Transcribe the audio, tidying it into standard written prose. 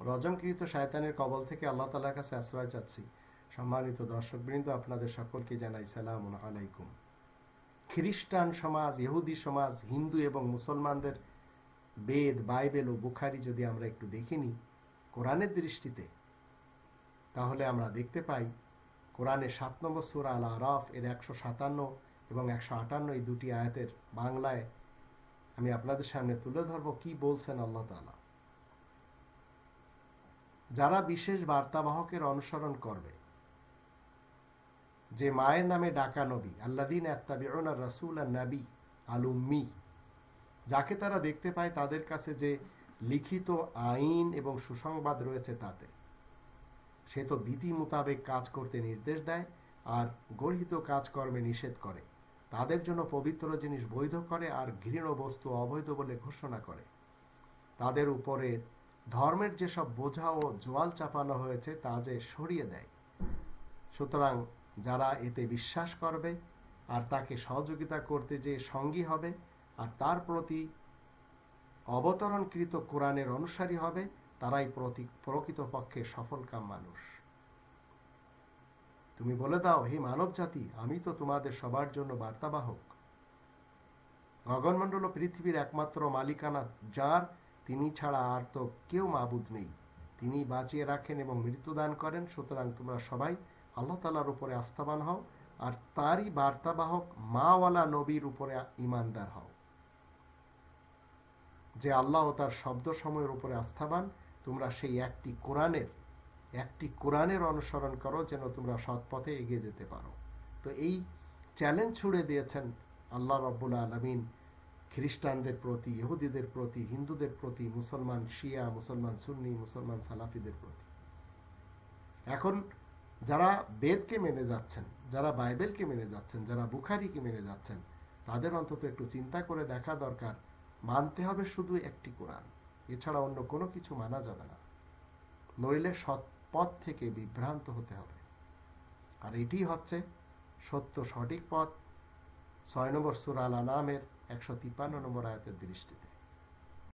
রজমকৃত শয়তানের কবল থেকে আল্লাহ তাআলার কাছে আশ্রয় চাচ্ছি। সম্মানিত দর্শকবৃন্দ, আপনাদের সকলকে জানাই সালামুন আলাইকুম। খ্রিস্টান সমাজ, ইহুদি সমাজ, হিন্দু এবং মুসলমানদের বেদ, বাইবেল ও বুখারী যদি আমরা একটু দেখে নিই কোরআনের দৃষ্টিতে, তাহলে আমরা দেখতে পাই কোরআনের 7 নম্বর সূরা আল আরাফ এর 157 এবং 158 এই দুটি আয়াতের বাংলায় আমি আপনাদের সামনে তুলে ধরব কি বলছেন আল্লাহ তাআলা। যারা বিশেষ বার্তাবাহকের অনুসরণ করবে, যে মায়ের নামে ডাকা নবী, আল্লাযীনা ইয়াত্তাবিউনা রাসূলান নবী আল উম্মি, যাকে তারা দেখতে পায় তাদের কাছে যে লিখিত আইন এবং সুসংবাদ রয়েছে তাতে, সে তো বিধি মোতাবেক কাজ করতে নির্দেশ দেয় আর গর্হিত কাজকর্মে নিষেধ করে, তাদের জন্য পবিত্র জিনিস বৈধ করে আর ঘৃণ্য বস্তু অবৈধ বলে ঘোষণা করে, তাদের উপরে ধর্মের যেসব বোঝা ও জোয়াল চাপানো হয়েছে তা যে সরিয়ে দেয়। সুতরাং যারা এতে বিশ্বাস করবে আর তাকে সহযোগিতা করতে যে সঙ্গী হবে আর তার প্রতি অবতরণকৃত কোরআনের অনুসারী হবে, তারাই প্রকৃতপক্ষে সফলকাম মানুষ। তুমি বলে দাও, হে মানব জাতি, আমি তো তোমাদের সবার জন্য বার্তাবাহক। গগনমণ্ডল ও পৃথিবীর একমাত্র মালিকানা যার, তিনি ছাড়া আর তো কেউ মাবুদ নেই। তিনি বাঁচিয়ে রাখেন এবং মৃত্যুদান করেন। সুতরাং তোমরা সবাই আল্লাহ তাআলার উপরে আস্থাবান হও আর তারই বার্তাবাহক মাওয়ালা নবীর উপরে ঈমানদার হও। যে আল্লাহ ও তার শব্দ সময়ের উপরে আস্থাবান, তোমরা সেই একটি কোরআনের অনুসরণ করো যেন তোমরা সৎ পথে এগিয়ে যেতে পারো। তো এই চ্যালেঞ্জ ছুড়ে দিয়েছেন আল্লাহ রাব্বুল আলামিন খ্রিস্টানদের প্রতি, ইহুদিদের প্রতি, হিন্দুদের প্রতি, মুসলমান শিয়া, মুসলমান সুন্নি, মুসলমান সালাফিদের প্রতি। এখন যারা বেদকে মেনে যাচ্ছেন, যারা বাইবেলকে মেনে যাচ্ছেন, যারা বুখারীকে মেনে যাচ্ছেন, তাদের অন্তত একটু চিন্তা করে দেখা দরকার, মানতে হবে শুধু একটি কোরআন, এছাড়া অন্য কোনো কিছু মানা যাবে না, নইলে সৎ পথ থেকে বিভ্রান্ত হতে হবে। আর এটি হচ্ছে সত্য সঠিক পথ 6 নম্বর সূরা আল আনামের 153 নম্বর আয়াতের দৃষ্টিতে।